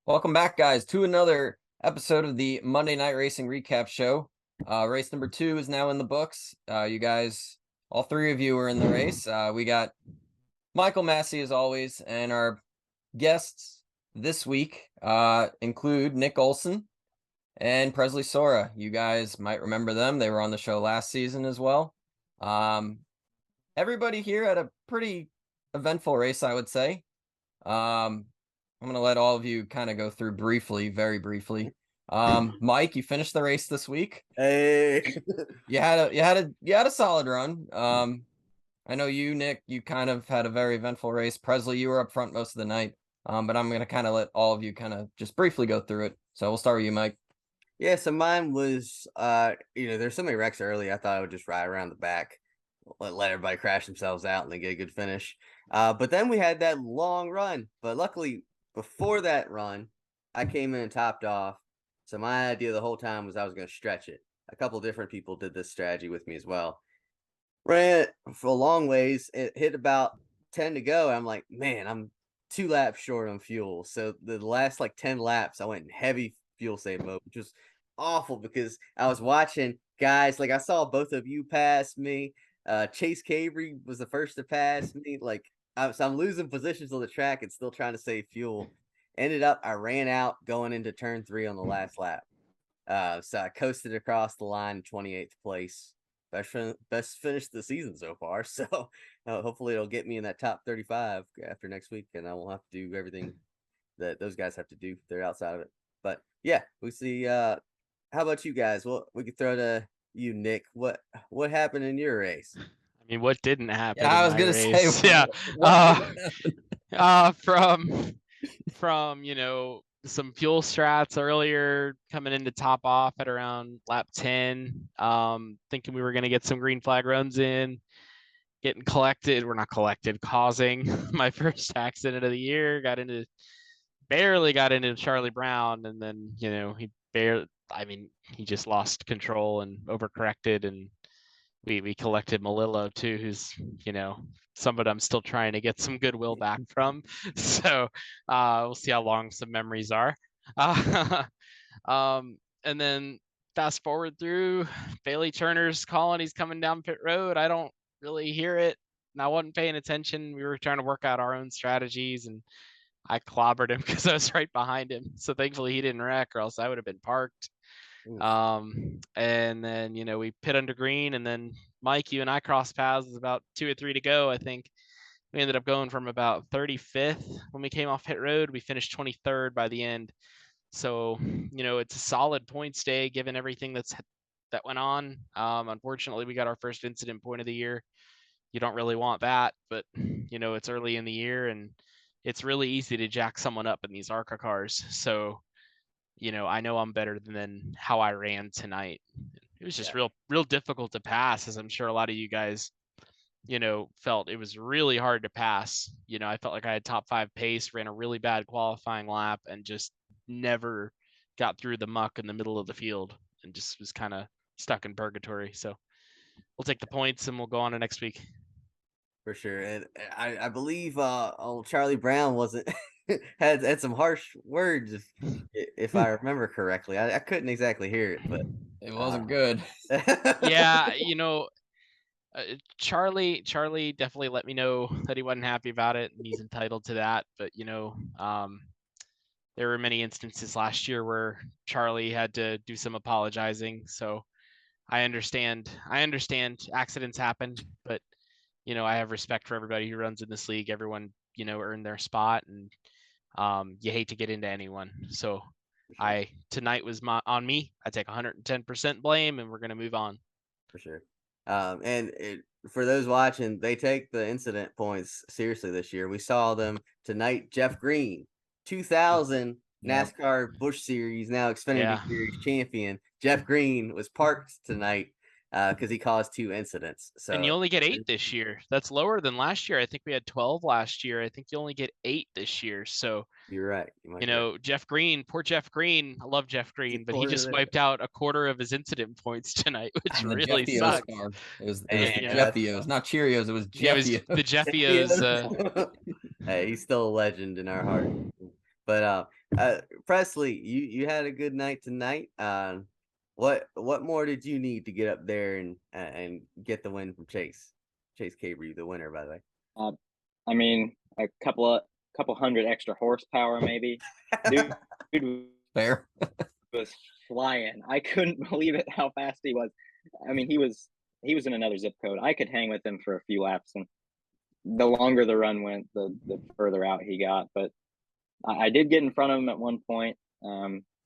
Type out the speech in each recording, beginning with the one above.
Welcome back, guys, to another episode of the Monday Night Racing Recap Show. Race number 2 is now in the books. You guys, all three of you are in the race. We got Michael, Massie, as always, and our guests this week include Nick Olsen and Presley Sorah. You guys might remember them. They were on the show last season as well. Everybody here had a pretty eventful race, I would say. I'm going to let all of you kind of go through briefly, very briefly. Mike, you finished the race this week. Hey, You had a solid run. I know you, Nick, you kind of had a very eventful race. Presley, you were up front most of the night. But I'm going to kind of let all of you kind of just briefly go through it. So we'll start with you, Mike. yeah, so mine was, there's so many wrecks early. I thought I would just ride around the back, let everybody crash themselves out and then get a good finish. But then we had that long run. But luckily, before that run, I came in and topped off. So my idea the whole time was I was going to stretch it. A couple different people did this strategy with me as well. Ran it for a long ways. It hit about 10 to go. I'm like, man, I'm 2 laps short on fuel. So the last 10 laps, I went in heavy fuel save mode, which was awful because I was watching guys, I saw both of you pass me. Chase Cabre was the first to pass me. So I'm losing positions on the track and still trying to save fuel. Ended up, I ran out going into turn 3 on the last lap. So I coasted across the line, 28th place. Best finish of the season so far. So hopefully it'll get me in that top 35 after next week, and I won't have to do everything that those guys have to do. They're outside of it. But yeah, we see. How about you guys? Well, we could throw to you, Nick. What happened in your race? I mean, what didn't happen Yeah, I in was my gonna race? say, Yeah. what From some fuel strats earlier, coming in to top off at around lap 10, thinking we were going to get some green flag runs in, getting collected. We're not collected, causing my first accident of the year. Barely got into Charlie Brown, and then he just lost control and overcorrected, and we collected Malillo too, who's somebody I'm still trying to get some goodwill back from. So we'll see how long some memories are. And then fast forward through, Bailey Turner's calling, he's coming down pit road. I don't really hear it, and I wasn't paying attention. We were trying to work out our own strategies, and I clobbered him because I was right behind him. So thankfully he didn't wreck, or else I would have been parked. And then we pit under green, and then Mike, you and I crossed paths with about 2 or 3 to go. I think we ended up going from about 35th when we came off pit road. We finished 23rd by the end. So it's a solid points day given everything that went on. Unfortunately, we got our first incident point of the year. You don't really want that, but it's early in the year, and it's really easy to jack someone up in these ARCA cars. So I know I'm better than how I ran tonight. It was just real difficult to pass, as I'm sure a lot of you guys, felt. It was really hard to pass. I felt like I had top 5 pace, ran a really bad qualifying lap, and just never got through the muck in the middle of the field, and just was kind of stuck in purgatory. So we'll take the points and we'll go on to next week. For sure. And I believe old Charlie Brown wasn't had some harsh words if I remember correctly. I couldn't exactly hear it, but it wasn't good. Yeah, Charlie definitely let me know that he wasn't happy about it, and he's entitled to that. But there were many instances last year where Charlie had to do some apologizing. So I understand accidents happen, but I have respect for everybody who runs in this league. Everyone earned their spot, and you hate to get into anyone. So sure. Tonight was on me. I take 110% blame, and we're going to move on. For sure. For those watching, they take the incident points seriously this year. We saw them tonight. Jeff Green, 2000 NASCAR Busch Series, now Xfinity Series champion. Jeff Green was parked tonight because he caused 2 incidents. So, and you only get 8 this year. That's lower than last year. I think we had 12 last year. I think you only get 8 this year. So you're right. Jeff Green, poor Jeff Green. I love Jeff Green, but he just wiped out a quarter of his incident points tonight, which really sucks. It was Jeffios, not Cheerios. It was Jeffios. Yeah, the Jeffios. Hey, he's still a legend in our heart. But Presley, you had a good night tonight. What more did you need to get up there and get the win from Chase Cabre, the winner, by the way? I mean, a couple hundred extra horsepower, maybe. Dude Fair. was flying. I couldn't believe it how fast he was. I mean, he was in another zip code. I could hang with him for a few laps, and the longer the run went, the further out he got. But I did get in front of him at one point.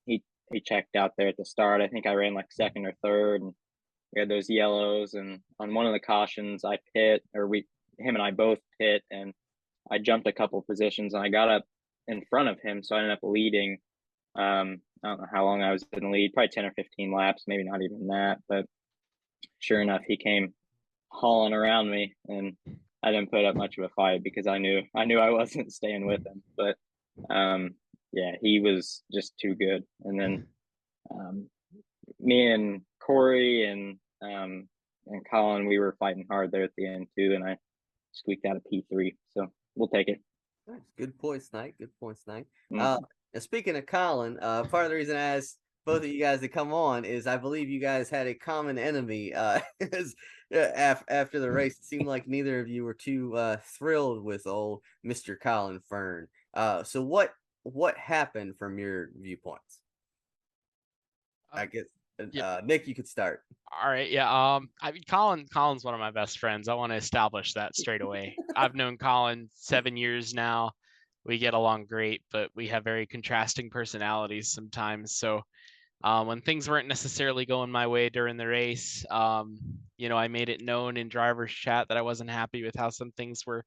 He checked out there at the start. I think I ran like second or third, and we had those yellows. And on one of the cautions, I pit, or him and I both pit, and I jumped a couple positions, and I got up in front of him, so I ended up leading. I don't know how long I was in the lead, probably 10 or 15 laps, maybe not even that. But sure enough, he came hauling around me, and I didn't put up much of a fight because I knew I wasn't staying with him. But yeah, he was just too good. And then me and Corey and Collin, we were fighting hard there at the end too, and I squeaked out a P3. So we'll take it. Nice. Good points tonight. Good points tonight. Mm-hmm. And speaking of Collin, part of the reason I asked both of you guys to come on is I believe you guys had a common enemy. After the race, it seemed like neither of you were too thrilled with old Mr. Collin Fern. So what happened from your viewpoints? I guess Nick, you could start. All right, yeah. I mean, Colin's one of my best friends. I want to establish that straight away. I've known Collin 7 years now. We get along great, but we have very contrasting personalities sometimes. So when things weren't necessarily going my way during the race, I made it known in driver's chat that I wasn't happy with how some things were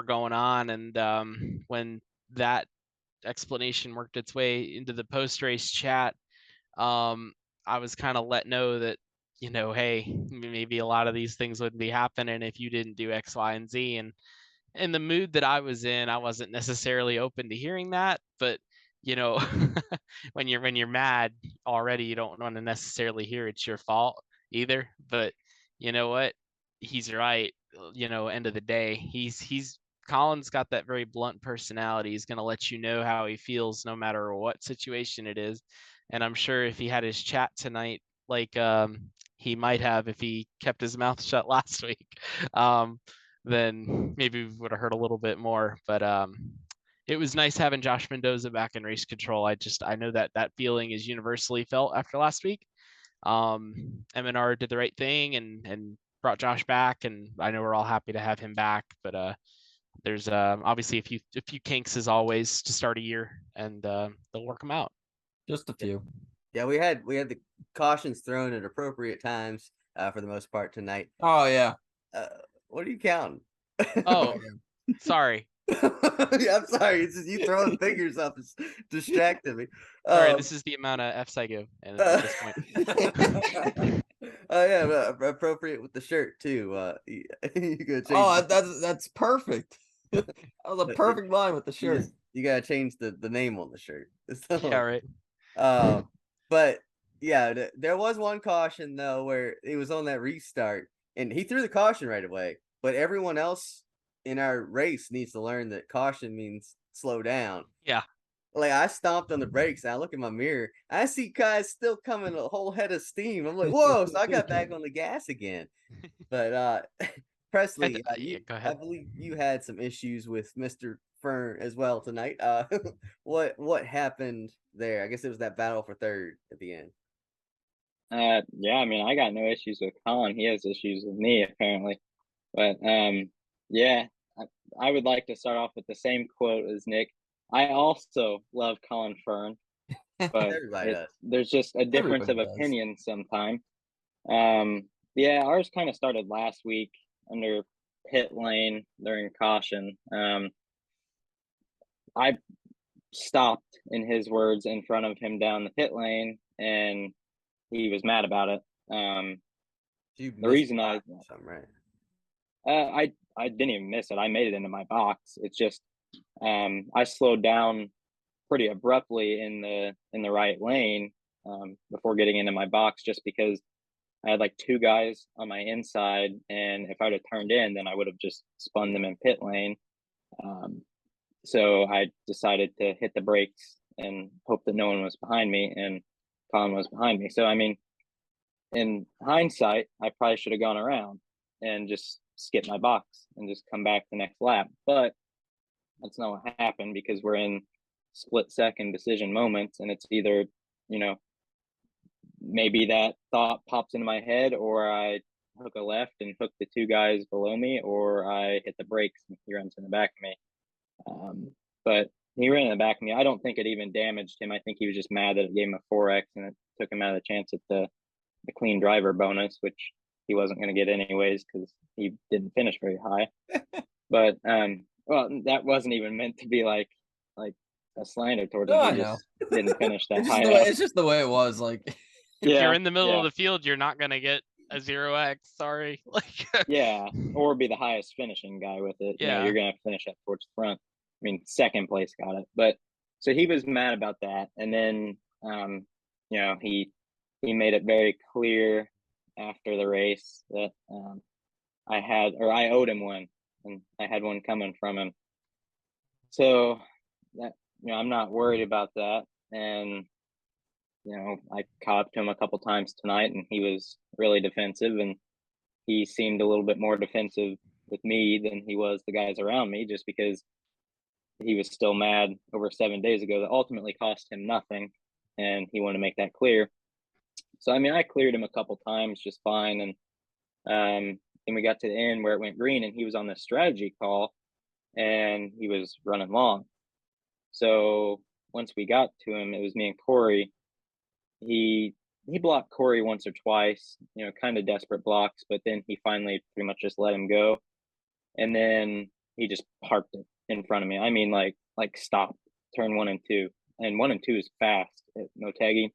going on. And when that explanation worked its way into the post-race chat, I was kind of let know that, hey, maybe a lot of these things wouldn't be happening if you didn't do X, Y, and Z. And in the mood that I was in, I wasn't necessarily open to hearing that. But when you're mad already, you don't want to necessarily hear it's your fault either. But you know what? He's right. End of the day, Collin's got that very blunt personality. He's going to let you know how he feels no matter what situation it is. And I'm sure if he had his chat tonight, like he might have if he kept his mouth shut last week, then maybe we would have heard a little bit more. But it was nice having Josh Mendoza back in race control. I know that feeling is universally felt after last week. MNR did the right thing and brought Josh back, and I know we're all happy to have him back. But there's obviously a few kinks as always to start a year, and they'll work them out. Just a few. Yeah, we had the cautions thrown at appropriate times for the most part tonight. Oh yeah. What are you counting? Oh, sorry. Yeah, I'm sorry. It's just you throwing fingers up is distracting me. Sorry, this is the amount of F's I give at this point. Yeah, appropriate with the shirt too. You gotta change. Oh, that's perfect. That was a perfect line with the shirt. You gotta change the name on the shirt. Yeah, right. But yeah, there was one caution though where it was on that restart, and he threw the caution right away. But everyone else in our race needs to learn that caution means slow down. Yeah. Like I stomped on the brakes, and I look in my mirror, I see guys still coming a whole head of steam. I'm like, whoa! So I got back on the gas again. But Presley, I believe you had some issues with Mr. Fern as well tonight. What happened there? I guess it was that battle for third at the end. Yeah, I mean, I got no issues with Collin. He has issues with me apparently. But yeah, I would like to start off with the same quote as Nick. I also love Collin Fern, but there's just a difference of opinion sometimes. Yeah, ours kind of started last week under pit lane during caution. I stopped, in his words, in front of him down the pit lane, and he was mad about it. The reason I didn't even miss it. I made it into my box. It's just I slowed down pretty abruptly in the right lane before getting into my box, just because I had like two guys on my inside, and if I'd have turned in, then I would have just spun them in pit lane. So I decided to hit the brakes and hope that no one was behind me, and Collin was behind me. So I mean, in hindsight, I probably should have gone around and just skip my box and just come back the next lap. But that's not what happened, because we're in split second decision moments, and it's either, you know, maybe that thought pops into my head, or I hook a left and hook the two guys below me, or I hit the brakes and he runs in the back of me. But he ran in the back of me. I don't think it even damaged him. I think he was just mad that it gave him a 4X and it took him out of the chance at the clean driver bonus, which he wasn't going to get anyways because he didn't finish very high. But well, that wasn't even meant to be like a slander towards him. No, I He know. just didn't finish that It's high just, the way, up. it's just the way it was. Like, If Yeah, you're in the middle yeah. of the field, you're not gonna get a 0x. Sorry. Like, Yeah, or be the highest finishing guy with it. You know, Yeah. you're gonna have to finish up towards the front. I mean, second place got it, but so he was mad about that, and then you know, he made it very clear after the race that I owed him one, and I had one coming from him. So that, you know, I'm not worried about that, and you know, I caught up to him a couple times tonight, and he was really defensive, and he seemed a little bit more defensive with me than he was the guys around me, just because he was still mad over 7 days ago that ultimately cost him nothing, and he wanted to make that clear. So I mean, I cleared him a couple times just fine, and then we got to the end where it went green, and he was on the strategy call, and he was running long. So once we got to him, it was me and Corey. He blocked Corey once or twice, you know, kind of desperate blocks, but then he finally pretty much just let him go, and then he just parked it in front of me. I mean, like stop, turn 1 and 2, and 1 and 2 is fast at Motegi.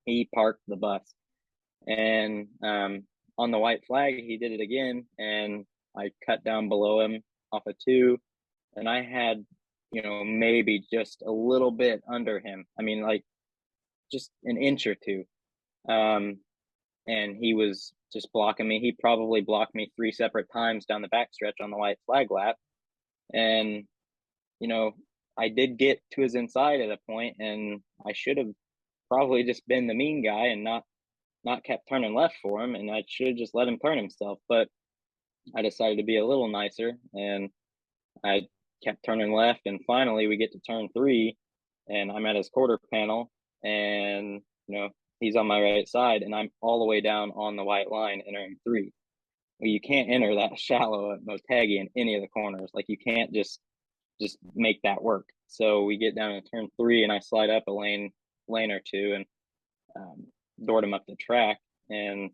He parked the bus, and on the white flag he did it again, and I cut down below him off a 2, and I had, you know, maybe just a little bit under him. I mean, like just an inch or two. And he was just blocking me. He probably blocked me 3 separate times down the backstretch on the white flag lap. And, you know, I did get to his inside at a point, and I should have probably just been the mean guy and not kept turning left for him, and I should have just let him turn himself. But I decided to be a little nicer, and I kept turning left, and finally we get to turn 3, and I'm at his quarter panel, and you know, he's on my right side, and I'm all the way down on the white line entering 3. Well, you can't enter that shallow at Motegi in any of the corners. Like, you can't just make that work. So we get down to turn 3, and I slide up a lane or two, and doored him up the track, and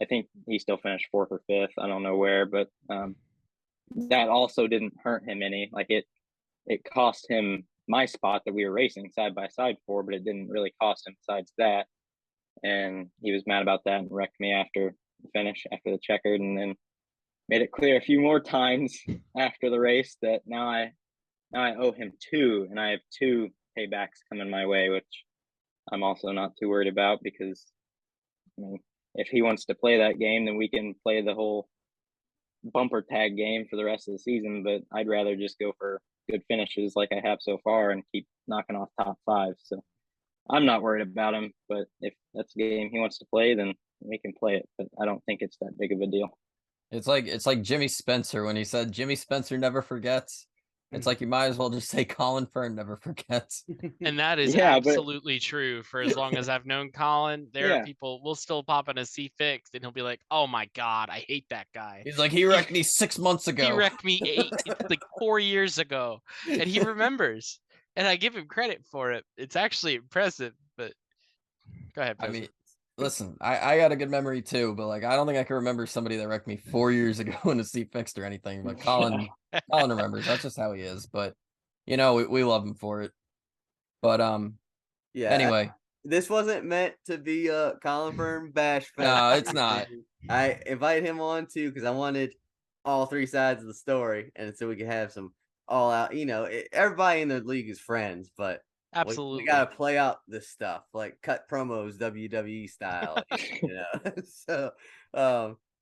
I think he still finished 4th or 5th. I don't know where, but that also didn't hurt him any. Like, it cost him my spot that we were racing side by side for, but it didn't really cost him besides that. And he was mad about that and wrecked me after the finish, after the checkered, and then made it clear a few more times after the race that now I owe him 2, and I have 2 paybacks coming my way, which I'm also not too worried about, because I mean, if he wants to play that game, then we can play the whole bumper tag game for the rest of the season. But I'd rather just go for good finishes like I have so far and keep knocking off top 5. So I'm not worried about him, but if that's the game he wants to play, then we can play it. But I don't think it's that big of a deal. it's like Jimmy Spencer when he said Jimmy Spencer never forgets. It's like you might as well just say Collin Fern never forgets. And that is Yeah, but- absolutely true. For as long as I've known Collin, there Yeah. are people will still pop in a C fixed, and he'll be like, "Oh my god, I hate that guy. He's like, he wrecked me 6 months ago. He wrecked me like 4 years ago," and he remembers. And I give him credit for it. It's actually impressive. But go ahead, I President. mean, listen, I got a good memory too, but like I don't think I can remember somebody that wrecked me 4 years ago in a seat fixed or anything. But Collin remembers. That's just how he is. But you know, we love him for it. But Yeah. anyway, This wasn't meant to be a Collin Fern bash fest. no, it's not. I invited him on too because I wanted all 3 sides of the story, and so we could have some all out. You know, everybody in the league is friends, but Absolutely. we gotta play out this stuff, like cut promos WWE style. You know, so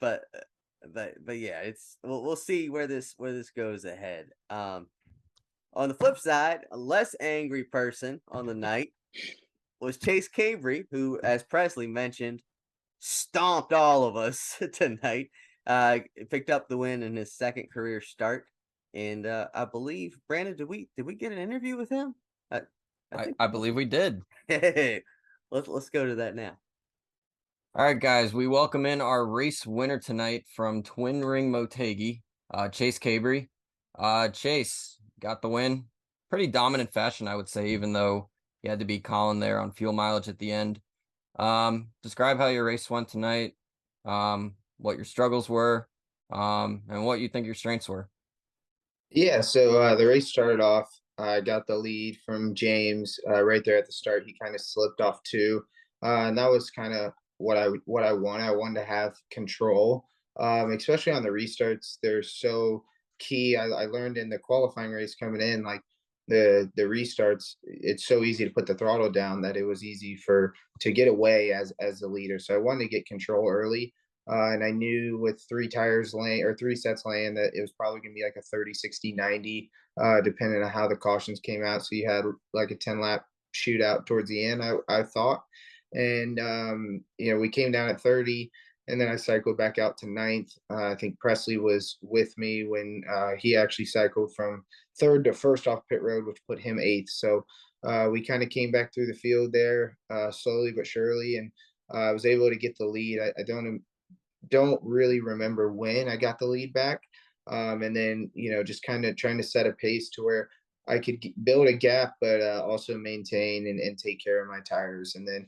but yeah, it's we'll see where this goes ahead. On the flip side, a less angry person on the night was Chase Cabre, who, as Presley mentioned, stomped all of us tonight. Picked up the win in his second career start. And I believe, Brandon, did we get an interview with him? I believe we did. Hey, let's go to that now. All right, guys, we welcome in our race winner tonight from Twin Ring Motegi, Chase Cabre. Chase got the win. Pretty dominant fashion, I would say, even though you had to beat Collin there on fuel mileage at the end. Describe how your race went tonight, what your struggles were, and what you think your strengths were. Yeah, so the race started off. I got the lead from James right there at the start. He kind of slipped off too, and that was kind of what I wanted. I wanted to have control, especially on the restarts. They're so key. I learned in the qualifying race coming in, like the restarts, it's so easy to put the throttle down that it was easy to get away as the leader. So I wanted to get control early. And I knew with 3 tires laying or 3 sets laying that it was probably going to be like a 30, 60, 90, depending on how the cautions came out. So you had like a 10 lap shootout towards the end, I thought. And, we came down at 30 and then I cycled back out to ninth. I think Presley was with me when he actually cycled from third to first off pit road, which put him eighth. So we kind of came back through the field there slowly but surely. And I was able to get the lead. I don't really remember when I got the lead back. And then, just kind of trying to set a pace to where I could build a gap, but also maintain and take care of my tires. And then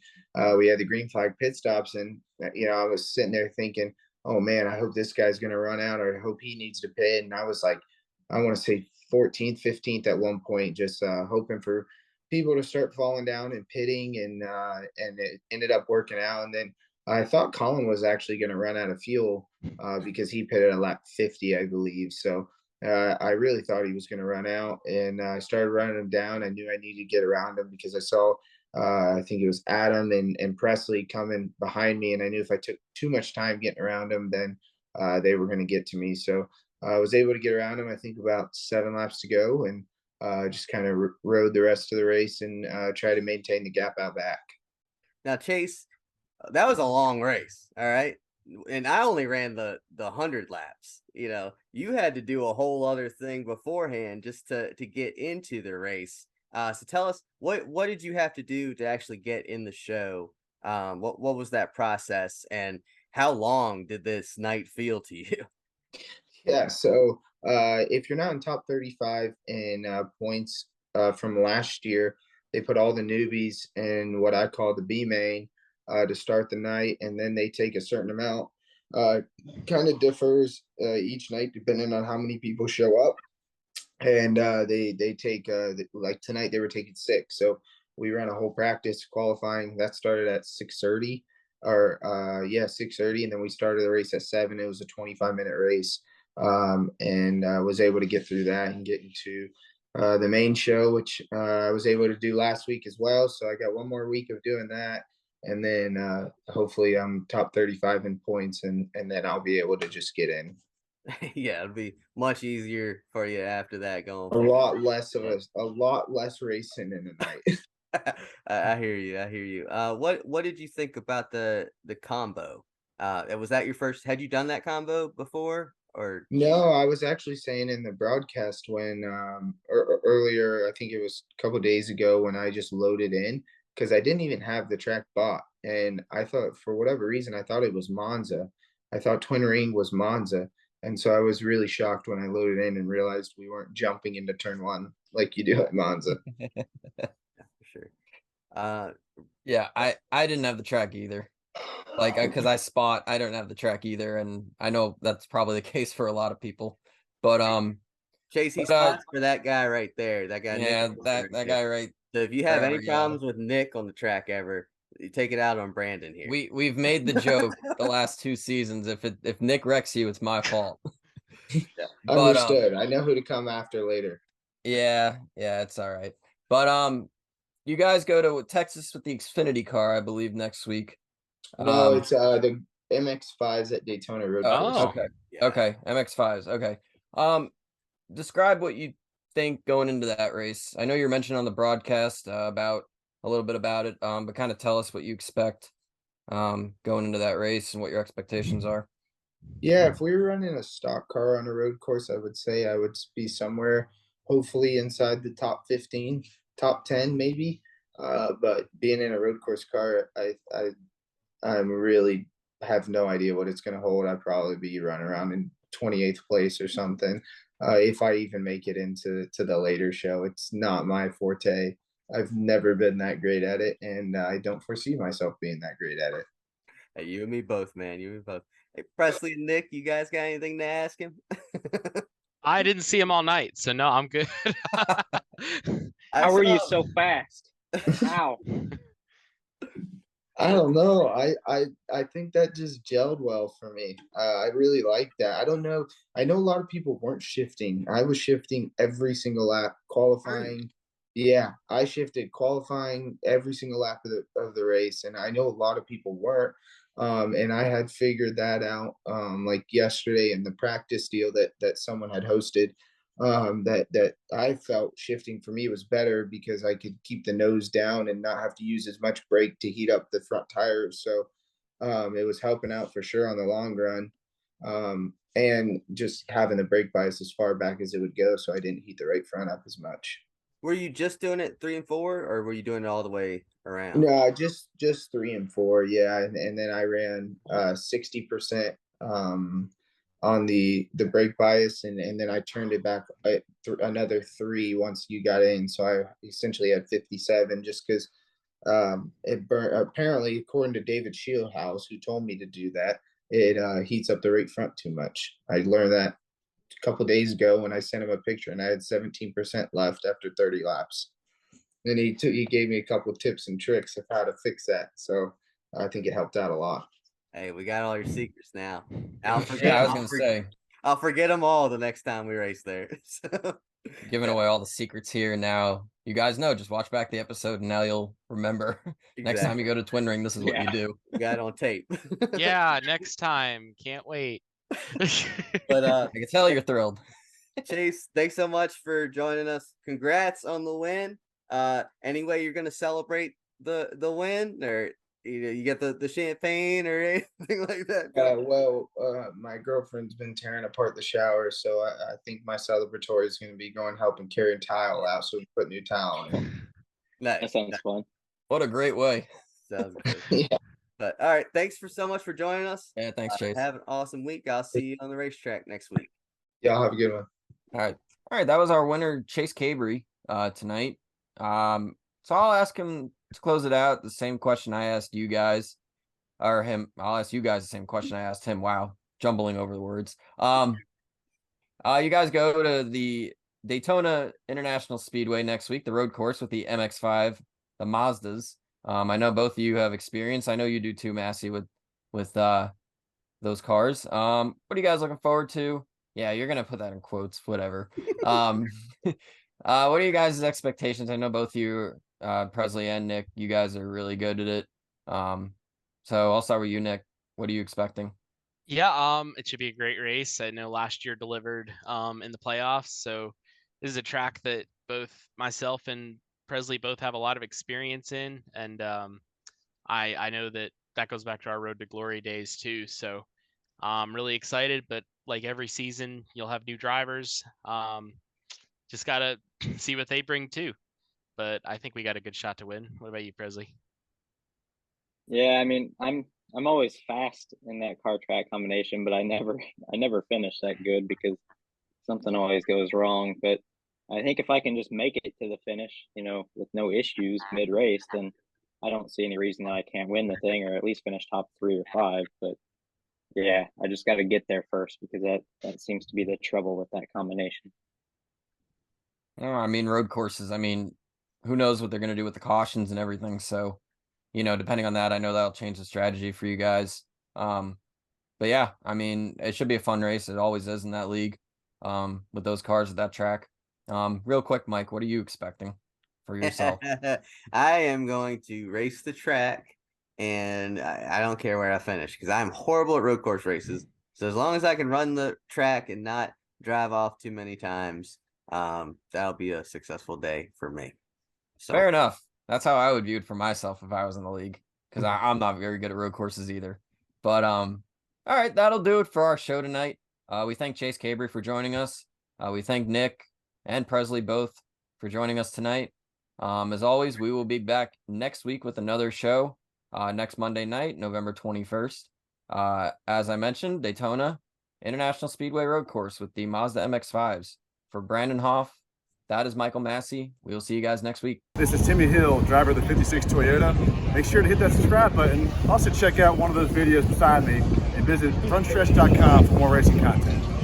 we had the green flag pit stops. And, I was sitting there thinking, oh man, I hope this guy's going to run out, or I hope he needs to pit. And I was like, I want to say 14th, 15th at one point, just hoping for people to start falling down and pitting. And it ended up working out. And then I thought Collin was actually going to run out of fuel because he pitted at lap 50, I believe. So I really thought he was going to run out, and I started running him down. I knew I needed to get around him because I saw, I think it was Adam and Presley coming behind me, and I knew if I took too much time getting around him, then they were going to get to me. So I was able to get around him, I think about 7 laps to go, and just kind of rode the rest of the race and try to maintain the gap out back. Now, Chase, that was a long race, all right? And I only ran the 100 laps. You had to do a whole other thing beforehand just to get into the race. So tell us, what did you have to do to actually get in the show? What was that process, and how long did this night feel to you? Yeah, so if you're not in top 35 in points from last year, they put all the newbies in what I call the B main to start the night, and then they take a certain amount. Kind of differs each night depending on how many people show up, and they take like tonight they were taking 6. So we ran a whole practice qualifying that started at 6:30, or 6:30, and then we started the race at 7. It was a 25-minute race, and was able to get through that and get into the main show, which I was able to do last week as well. So I got one more week of doing that. And then hopefully I'm top 35 in points, and then I'll be able to just get in. Yeah, it'll be much easier for you after that going. A lot less racing in a night. I hear you. What did you think about the combo? Was that your first? Had you done that combo before, or? No, I was actually saying in the broadcast when earlier, I think it was a couple days ago, when I just loaded in, because I didn't even have the track bought, and I thought, for whatever reason, I thought it was Monza. I thought Twin Ring was Monza, and so I was really shocked when I loaded in and realized we weren't jumping into turn 1 like you do at Monza. Yeah, for sure. Yeah, I didn't have the track either. Like, because I don't have the track either, and I know that's probably the case for a lot of people. But Chase, he spots for that guy right there. That guy. Yeah, that guy right. So if you have any problems with Nick on the track ever, you take it out on Brandon here. We've made the joke the last 2 seasons. If Nick wrecks you, it's my fault. But, understood. I know who to come after later. Yeah, it's all right. But you guys go to Texas with the Xfinity car, I believe, next week. No, it's the MX-5s at Daytona Road Course. Okay. Yeah. Okay, MX-5s. Okay. Describe what you think going into that race? I know you're mentioning on the broadcast about a little bit about it, but kind of tell us what you expect going into that race and what your expectations are. Yeah, if we were running a stock car on a road course, I would say I would be somewhere hopefully inside the top 15, top 10 maybe. But being in a road course car, I'm really have no idea what it's going to hold. I'd probably be running around in 28th place or something. If I even make it into the later show, it's not my forte. I've never been that great at it, and I don't foresee myself being that great at it. Hey, you and me both, man. You and me both. Hey, Presley and Nick, you guys got anything to ask him? I didn't see him all night, so no, I'm good. How were you so fast? How? I don't know. I think that just gelled well for me. I really like that. I don't know. I know a lot of people weren't shifting. I was shifting every single lap, qualifying. Yeah, I shifted qualifying every single lap of the race, and I know a lot of people weren't. And I had figured that out like yesterday in the practice deal that someone had hosted. That I felt shifting for me was better because I could keep the nose down and not have to use as much brake to heat up the front tires. So it was helping out for sure on the long run. And just having the brake bias as far back as it would go, so I didn't heat the right front up as much. Were you just doing it 3 and 4, or were you doing it all the way around? No, just 3 and 4, yeah, and then I ran 60% on the brake bias, and then I turned it back another 3 once you got in, so I essentially had 57 just because it burnt. Apparently, according to David Shieldhouse, who told me to do that, it heats up the right front too much. I learned that a couple days ago when I sent him a picture, and I had 17% left after 30 laps. And he gave me a couple of tips and tricks of how to fix that. So I think it helped out a lot. Hey, we got all your secrets now. Yeah, I was gonna say, I'll forget them all the next time we race there. So, giving away all the secrets here now. You guys know, just watch back the episode and now you'll remember. Next time you go to Twin Ring, this is what you do. we got it on tape. Yeah, next time. Can't wait. But I can tell you're thrilled. Chase, thanks so much for joining us. Congrats on the win. Any way you're gonna celebrate the win, or you get the champagne or anything like that? My girlfriend's been tearing apart the shower, so I think my celebratory is going to be going helping carrying tile out, so we put new tile in. Nice. That sounds fun. What a great way. Sounds good. Yeah. But all right, thanks so much for joining us. Yeah, thanks, Chase. Have an awesome week. I'll see you on the racetrack next week. Y'all have a good one. All right. That was our winner, Chase Cabre, tonight. So I'll ask him to close it out. The same question I asked you guys, or him. I'll ask you guys the same question I asked him. Wow, jumbling over the words. You guys go to the Daytona International Speedway next week, the road course with the MX-5, the Mazdas. I know both of you have experience. I know you do too, Massie, with those cars. What are you guys looking forward to? Yeah, you're gonna put that in quotes, whatever. What are you guys' expectations? I know both of you, Presley and Nick, you guys are really good at it. So I'll start with you, Nick. What are you expecting? Yeah, it should be a great race. I know last year delivered in the playoffs, so this is a track that both myself and Presley both have a lot of experience in, and I know that goes back to our Road to Glory days too. So I'm really excited, but like every season, you'll have new drivers. Just gotta see what they bring too. But I think we got a good shot to win. What about you, Presley? Yeah, I mean, I'm always fast in that car track combination, but I never finish that good because something always goes wrong. But I think if I can just make it to the finish, with no issues mid race, then I don't see any reason that I can't win the thing or at least finish top 3 or 5. But yeah, I just got to get there first because that seems to be the trouble with that combination. I mean, road courses. I mean, who knows what they're gonna do with the cautions and everything. So, depending on that, I know that'll change the strategy for you guys. But yeah, I mean, it should be a fun race. It always is in that league, with those cars at that track. Real quick, Mike, what are you expecting for yourself? I am going to race the track, and I don't care where I finish because I'm horrible at road course races. So as long as I can run the track and not drive off too many times, that'll be a successful day for me. So Fair enough. That's how I would view it for myself if I was in the league, because I'm not very good at road courses either. But all right, that'll do it for our show tonight. We thank Chase Cabre for joining us. We thank Nick and Presley both for joining us tonight. As always, we will be back next week with another show next Monday night, November 21st. As I mentioned, Daytona International Speedway Road Course with the Mazda MX-5s. For Brandon Hauff, that is Michael Massie. We will see you guys next week. This is Timmy Hill, driver of the 56 Toyota. Make sure to hit that subscribe button. Also check out one of those videos beside me and visit frontstretch.com for more racing content.